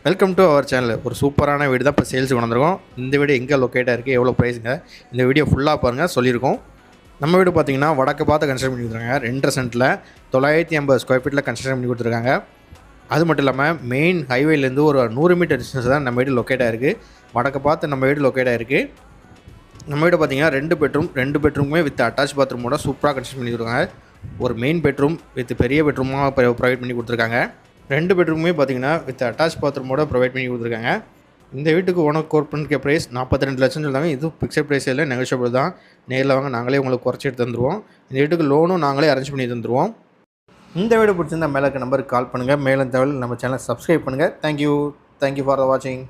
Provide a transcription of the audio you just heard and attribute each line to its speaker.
Speaker 1: Welcome to our channel. ஒரு சூப்பரான வீடு தான் இப்போ சேல்ஸுக்கு வந்திருக்கோம். இந்த வீடு எங்கே லொக்கேட்டாக இருக்குது, எவ்வளோ ப்ரைஸுங்க, இந்த வீடியோ ஃபுல்லாக பாருங்கள், சொல்லியிருக்கோம். நம்ம வீடு பார்த்தீங்கன்னா வடக்கு பார்த்து கன்ஸ்ட்ரக்ட் பண்ணி கொடுத்துருக்காங்க. 2.5 சென்ட்டில் 950 ஸ்கொயர் ஃபீட்டில் கன்ஸ்ட்ரக்ஷன் பண்ணி கொடுத்துருக்காங்க. அது மட்டும் இல்லாமல் மெயின் ஹைவேலேருந்து ஒரு 100 மீட்டர் டிஸ்டன்ஸ் தான் நம்ம வீடு லொக்கேட்டாக இருக்குது. வடக்கு பார்த்து நம்ம வீடு லொக்கேட்டாக இருக்குது. நம்ம வீடு பார்த்தீங்கன்னா 2 பெட்ரூமுமே வித் அட்டாச் பாத்ரூமோட சூப்பராக கன்ஸ்ட்ரக்ட் பண்ணி கொடுத்துருக்காங்க. ஒரு மெயின் பெட்ரூம் வித் பெரிய பெட்ரூமாக ப்ரொவைட் பண்ணி கொடுத்துருக்காங்க. 2 பெட்ரூமுமே பார்த்தீங்கன்னா வித் அட்டாச் பாத்ரூமோட ப்ரொவைட் பண்ணி கொடுத்துருக்காங்க. இந்த வீட்டுக்கு ஓனர் கோட் பண்ணிக்க ப்ரைஸ் 42 லட்சம் சொல்லுவாங்க. இது ஃபிக்ஸட் ப்ரைஸ் இல்லை, நெகோஷியபிள் தான். நேரில் வாங்க, நாங்களே உங்களுக்கு குறைச்சி எடுத்து தந்துடுவோம். இந்த வீட்டுக்கு லோனும் நாங்களே அரேஞ்ச் பண்ணி தந்துடுவோம். இந்த வீடு பிடிச்சிருந்தா மேலே இருக்க நம்பருக்கு கால் பண்ணுங்கள். மேலும் தகவல் நம்ம சேனலை சப்ஸ்கிரைப் பண்ணுங்கள். தேங்க்யூ ஃபார் த வாட்சிங்.